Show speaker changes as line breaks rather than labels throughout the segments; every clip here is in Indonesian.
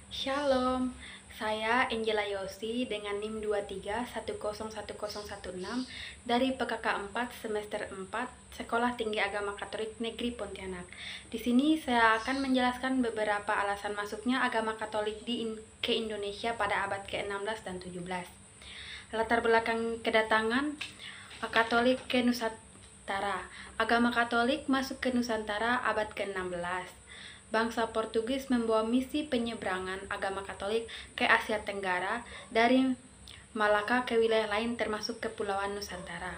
Shalom, saya Angela Yosi dengan NIM 23101016 dari PKK 4 semester 4 Sekolah Tinggi Agama Katolik Negeri Pontianak. Di sini saya akan menjelaskan beberapa alasan masuknya agama Katolik ke Indonesia pada abad ke-16 dan 17. Latar belakang kedatangan Katolik ke Nusantara. Agama Katolik masuk ke Nusantara abad ke-16. Bangsa Portugis membawa misi penyeberangan agama Katolik ke Asia Tenggara dari Malaka ke wilayah lain termasuk Kepulauan Nusantara.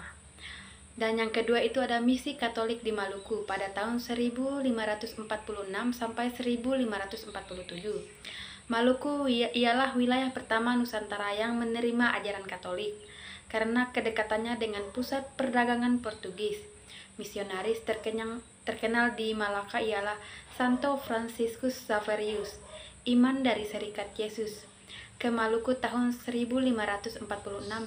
Dan yang kedua itu ada misi Katolik di Maluku pada tahun 1546 sampai 1547. Maluku ialah wilayah pertama Nusantara yang menerima ajaran Katolik karena kedekatannya dengan pusat perdagangan Portugis. Misionaris terkenal di Malaka ialah Santo Franciscus Xaverius, iman dari Serikat Yesus, ke Maluku tahun 1546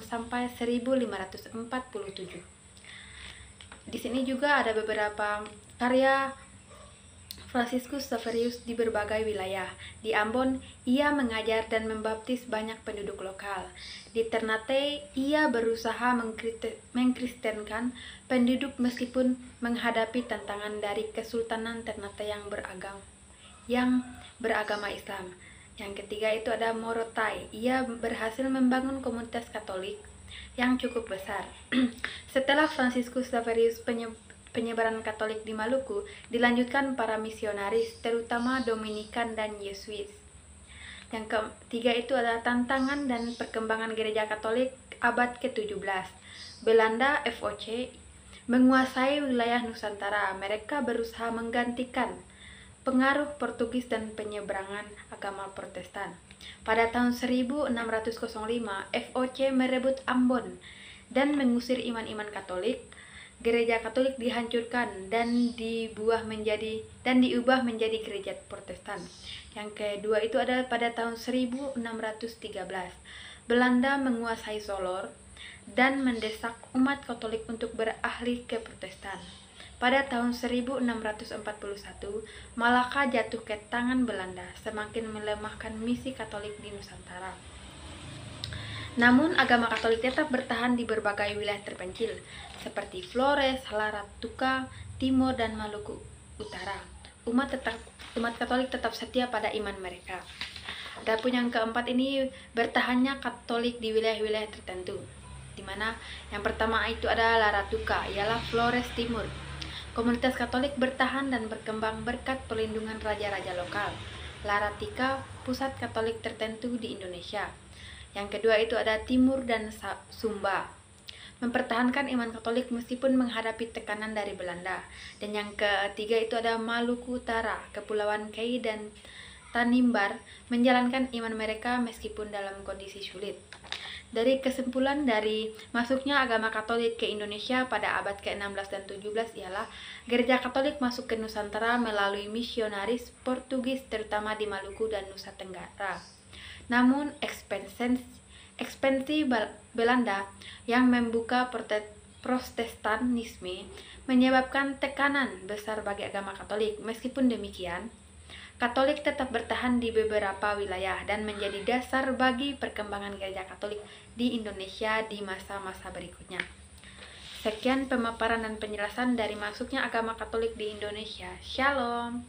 sampai 1547. Di sini juga ada beberapa karya Franciscus Xaverius di berbagai wilayah. Di Ambon, ia mengajar dan membaptis banyak penduduk lokal. Di Ternate, ia berusaha mengkristenkan penduduk meskipun menghadapi tantangan dari Kesultanan Ternate yang beragama Islam. Yang ketiga itu ada Morotai. Ia berhasil membangun komunitas Katolik yang cukup besar. Setelah Franciscus Xaverius penyebaran Katolik di Maluku dilanjutkan para misionaris, terutama Dominikan dan Yesuit. Yang ketiga itu adalah tantangan dan perkembangan gereja Katolik abad ke-17. Belanda (VOC) menguasai wilayah Nusantara. Mereka berusaha menggantikan pengaruh Portugis dan penyeberangan agama Protestan. Pada tahun 1605, VOC merebut Ambon dan mengusir iman-iman Katolik. Gereja Katolik dihancurkan dan diubah menjadi gereja Protestan. Yang kedua itu adalah pada tahun 1613. Belanda menguasai Solor dan mendesak umat Katolik untuk beralih ke Protestan. Pada tahun 1641, Malaka jatuh ke tangan Belanda, semakin melemahkan misi Katolik di Nusantara. Namun, agama Katolik tetap bertahan di berbagai wilayah terpencil, seperti Flores, Laratuka, Timur, dan Maluku Utara. Umat Katolik tetap setia pada iman mereka. Adapun yang keempat ini bertahannya Katolik di wilayah-wilayah tertentu, di mana yang pertama itu ada Laratuka, ialah Flores Timur. Komunitas Katolik bertahan dan berkembang berkat perlindungan raja-raja lokal. Laratika, pusat Katolik tertentu di Indonesia. Yang kedua itu ada Timur dan Sumba, mempertahankan iman Katolik meskipun menghadapi tekanan dari Belanda. Dan yang ketiga itu ada Maluku Utara, Kepulauan Kei dan Tanimbar, menjalankan iman mereka meskipun dalam kondisi sulit. Dari kesimpulan dari masuknya agama Katolik ke Indonesia pada abad ke-16 dan 17 ialah gereja Katolik masuk ke Nusantara melalui misionaris Portugis terutama di Maluku dan Nusa Tenggara. Namun ekspansi Belanda yang membuka Protestanisme menyebabkan tekanan besar bagi agama Katolik. Meskipun demikian, Katolik tetap bertahan di beberapa wilayah dan menjadi dasar bagi perkembangan gereja Katolik di Indonesia di masa-masa berikutnya. Sekian pemaparan dan penjelasan dari masuknya agama Katolik di Indonesia. Shalom.